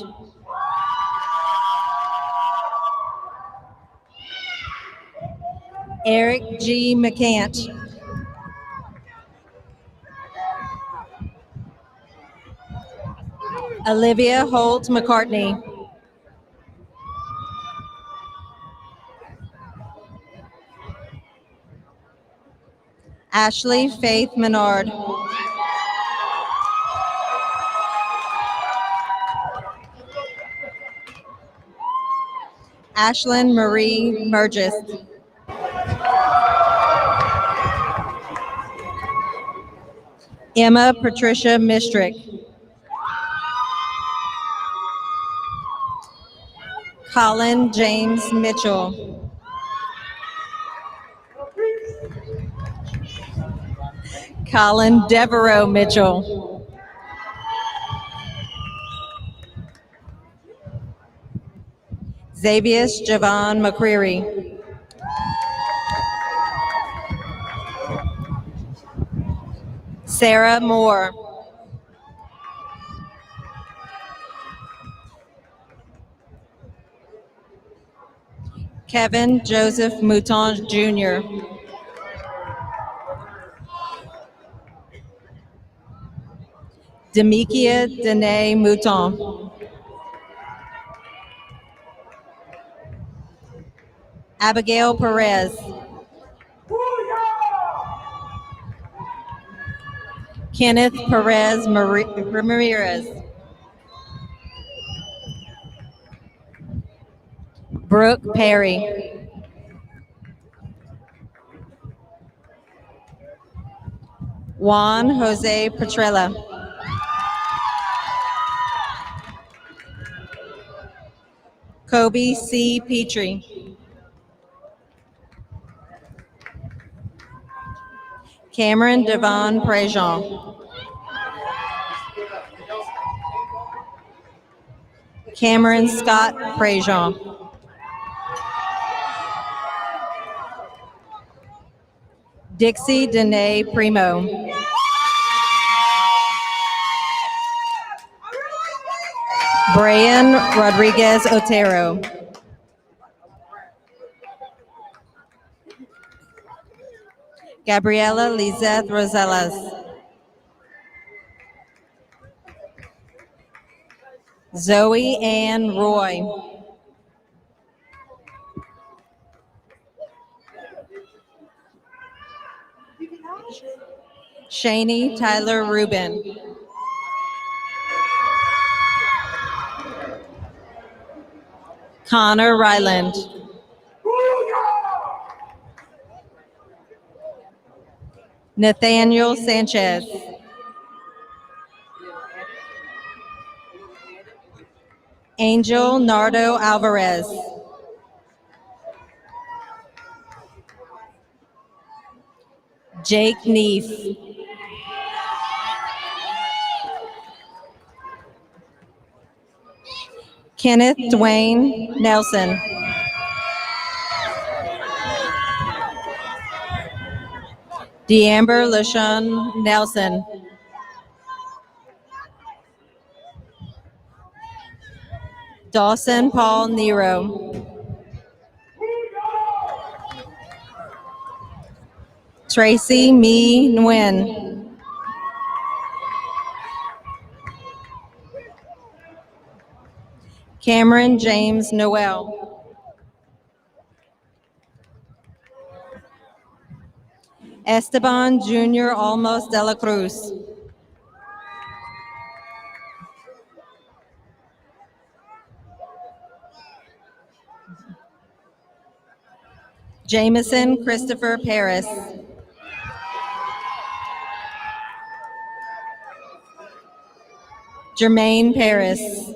Eric G. McCant. Olivia Holt McCartney. Ashley Faith Menard. Ashlyn Marie Burgess. Emma Patricia Mistrick. Colin James Mitchell. Colin Devereaux Mitchell. Xavius Javon McCreary. Sarah Moore. Kevin Joseph Mouton Jr. Demikia Danae Mouton. Abigail Perez. Kenneth Perez Ramirez. Brooke Perry. Juan Jose Petrella. Kobe C. Petrie. Cameron Devon Prejean. Cameron Scott Prejean. Dixie Danae Primo. Brian Rodriguez Otero. Gabriela Lizeth Rosellas. Zoe Ann Roy. Shani Tyler Rubin. Connor Ryland. Nathaniel Sanchez. Angel Nardo Alvarez. Jake Neef. Kenneth Dwayne Nelson. Deamber LaShawn Nelson. Dawson Paul Nero. Tracy Mee Nguyen. Cameron James Noel. Esteban Jr. Almos de la Cruz. Jameson Christopher Paris. Jermaine Paris.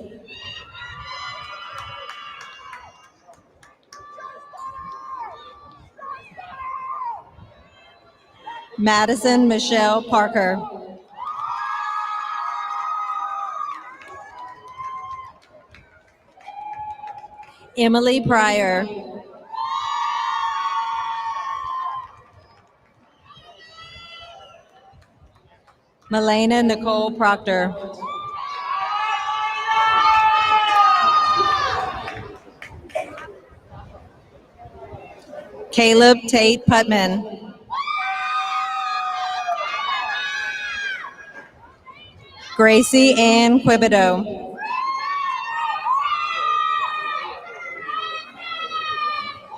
Madison Michelle Parker. Emily Pryor. Melena Nicole Proctor. Caleb Tate Putman. Gracie Ann Quibido.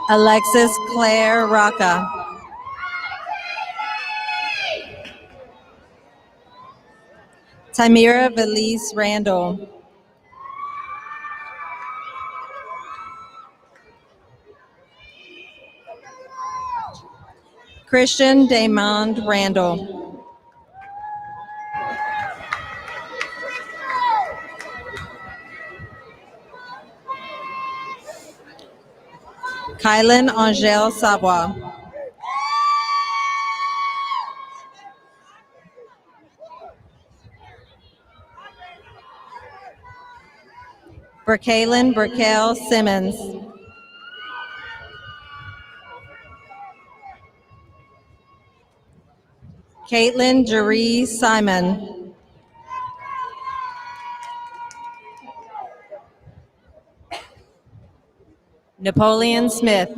Alexis Claire Rocca. Tamira Valise Randall. Christian Damond Randall. Kylan Angel Savoie. Brakaylin Brickell Simmons. Caitlin Jeree Simon. Napoleon Smith.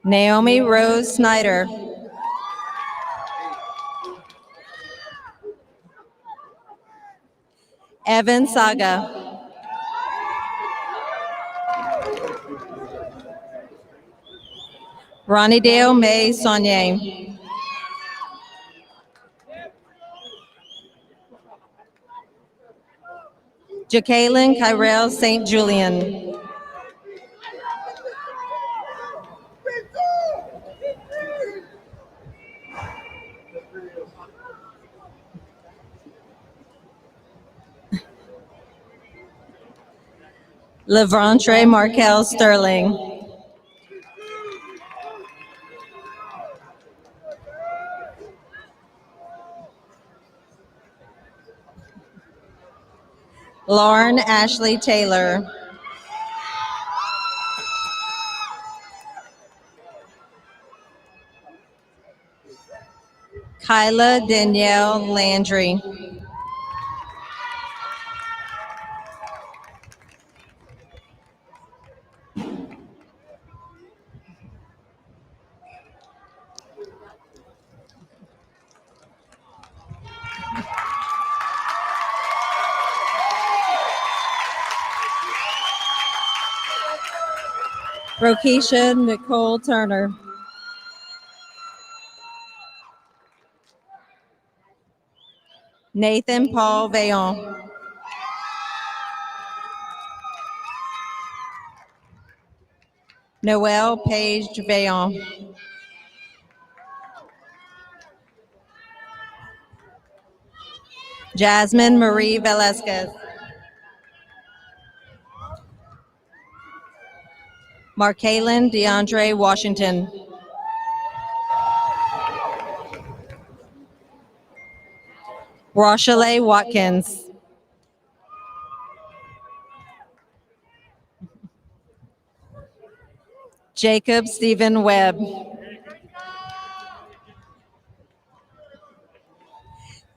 Naomi Rose Snyder. Evan Saga. Ronnie Dale May Saunier. Jacqueline Kyrell St. Julian. Levrantre Markel Sterling. Lauren Ashley Taylor. Kyla Danielle Landry. Rokesha Nicole Turner. Nathan Paul Vaillant. Noelle Paige Vaillant. Jasmine Marie Velasquez. Markaylin DeAndre Washington. Rochelle Watkins. Jacob Stephen Webb.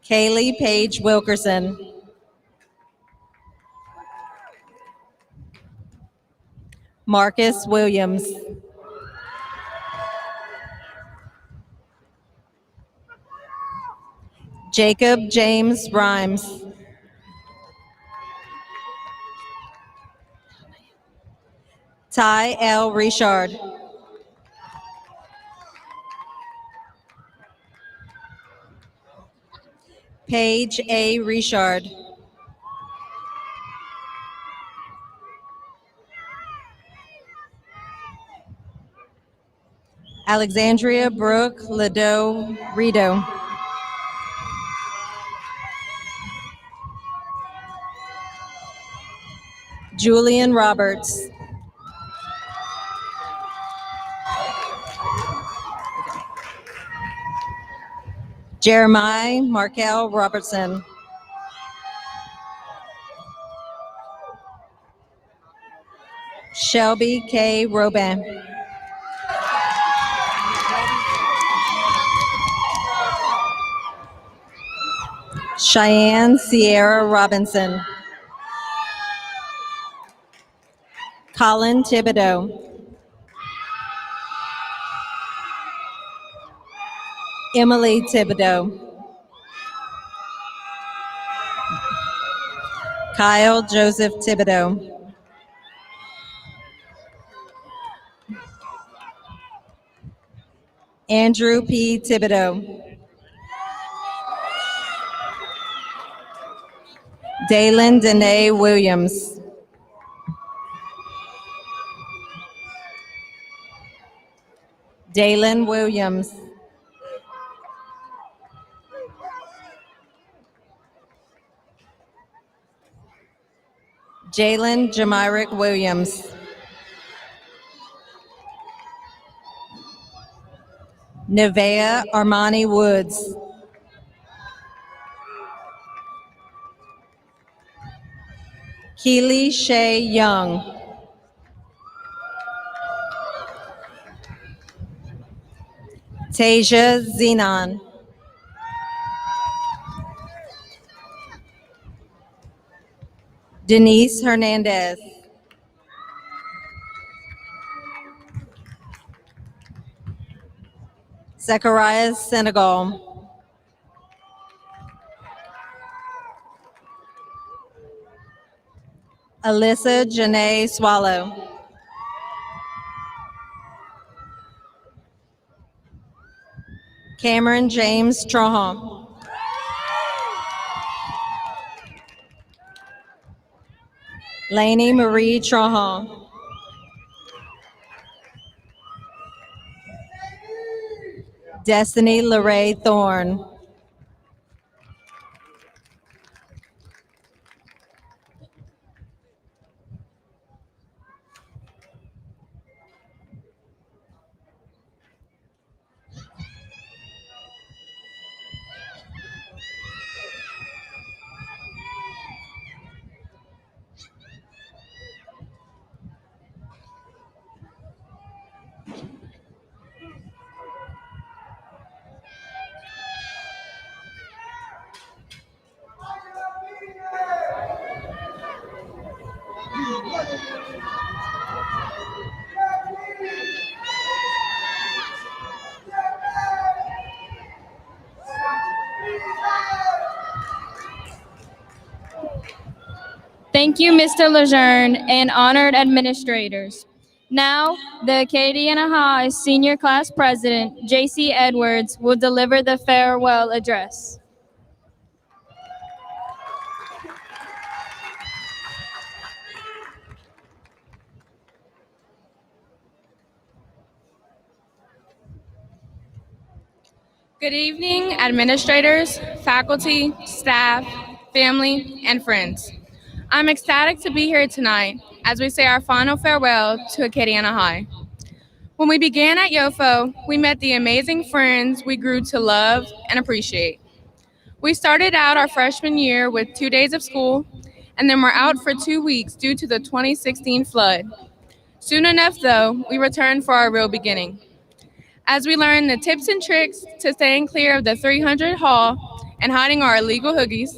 Kaylee Paige Wilkerson. Marcus Williams. Jacob James Rhymes. Ty L. Richard. Paige A. Richard. Alexandria Brooke Ledoux Rideau. Julian Roberts. Jeremiah Markel Robertson. Shelby K. Robin. Cheyenne Sierra Robinson. Colin Thibodeau. Emily Thibodeau. Kyle Joseph Thibodeau. Andrew P. Thibodeau. Dalen Danae Williams. Dalen Williams. Jalen Jamyrick Williams. Nevea Armani Woods. Keely Shay Young. Tasia Zenon. Denise Hernandez. Zacharias Senegal. Alyssa Janae Swallow. Cameron James Trohon. Lainey Marie Trohon. Destiny LaRae Thorne. Thank you, Mr. Lejeune and honored administrators. Now, the Acadiana High Senior Class President, J.C. Edwards, will deliver the farewell address. Good evening, administrators, faculty, staff, family, and friends. I'm ecstatic to be here tonight as we say our final farewell to Acadiana High. When we began at YOFO, we met the amazing friends we grew to love and appreciate. We started out our freshman year with 2 days of school, and then were out for 2 weeks due to the 2016 flood. Soon enough, though, we returned for our real beginning. As we learned the tips and tricks to staying clear of the 300 hall and hiding our illegal hoogies,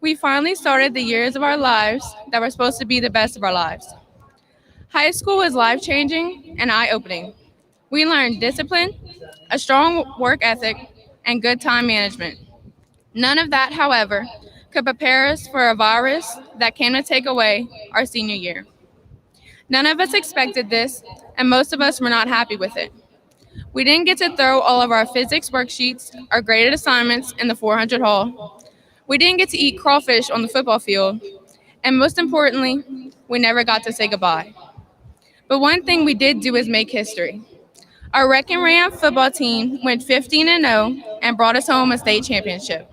we finally started the years of our lives that were supposed to be the best of our lives. High school was life-changing and eye-opening. We learned discipline, a strong work ethic, and good time management. None of that, however, could prepare us for a virus that came to take away our senior year. None of us expected this, and most of us were not happy with it. We didn't get to throw all of our physics worksheets, our graded assignments in the 400 hall. We didn't get to eat crawfish on the football field. And most importantly, we never got to say goodbye. But one thing we did do is make history. Our Rec and Ram football team went 15-0 and brought us home a state championship.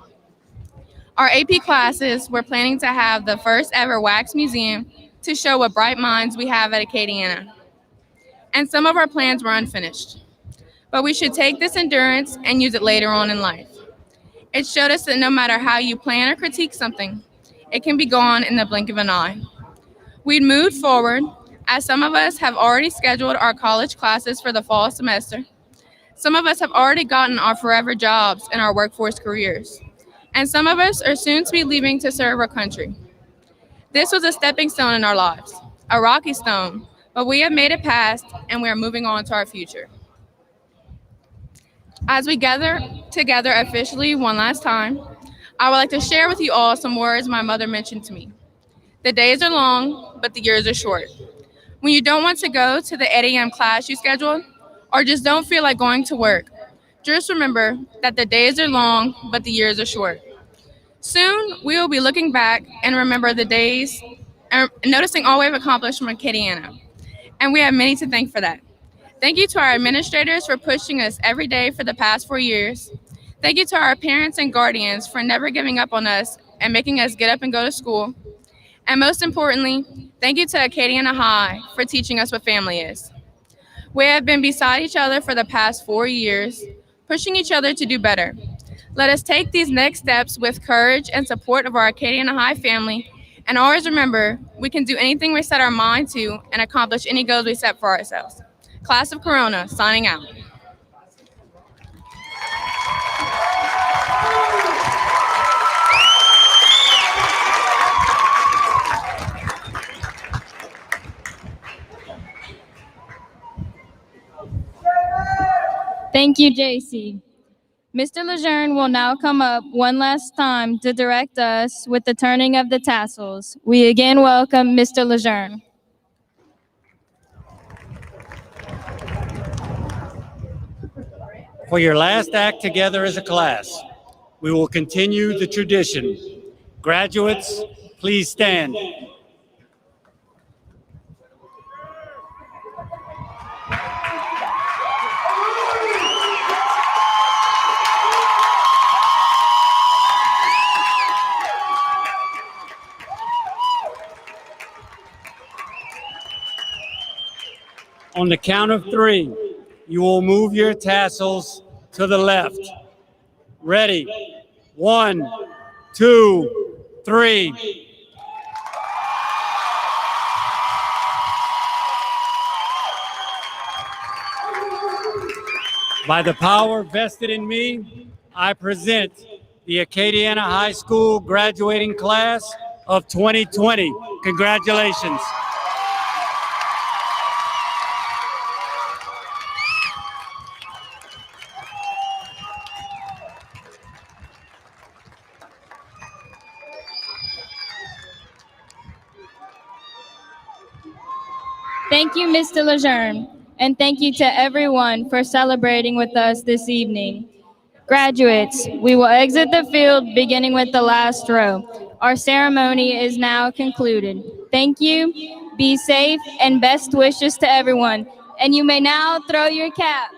Our AP classes were planning to have the first ever wax museum to show what bright minds we have at Acadiana. And some of our plans were unfinished. But we should take this endurance and use it later on in life. It showed us that no matter how you plan or critique something, it can be gone in the blink of an eye. We'd moved forward, as some of us have already scheduled our college classes for the fall semester. Some of us have already gotten our forever jobs in our workforce careers. And some of us are soon to be leaving to serve our country. This was a stepping stone in our lives, a rocky stone, but we have made it past and we are moving on to our future. As we gather together officially one last time, I would like to share with you all some words my mother mentioned to me. The days are long, but the years are short. When you don't want to go to the 8 a.m. class you scheduled, or just don't feel like going to work, just remember that the days are long, but the years are short. Soon, we will be looking back and remember the days and noticing all we have accomplished from Acadiana. And we have many to thank for that. Thank you to our administrators for pushing us every day for the past 4 years. Thank you to our parents and guardians for never giving up on us and making us get up and go to school. And most importantly, thank you to Acadiana High for teaching us what family is. We have been beside each other for the past 4 years, pushing each other to do better. Let us take these next steps with courage and support of our Acadiana High family, and always remember, we can do anything we set our mind to and accomplish any goals we set for ourselves. Class of Corona, signing out. Thank you, JC. Mr. Lejeune will now come up one last time to direct us with the turning of the tassels. We again welcome Mr. Lejeune. For your last act together as a class, we will continue the tradition. Graduates, please stand. On the count of 3, you will move your tassels to the left. Ready? 1, 2, 3. By the power vested in me, I present the Acadiana High School graduating class of 2020. Congratulations. Thank you, Mr. Lejeune, and thank you to everyone for celebrating with us this evening. Graduates, we will exit the field beginning with the last row. Our ceremony is now concluded. Thank you, be safe, and best wishes to everyone. And you may now throw your caps.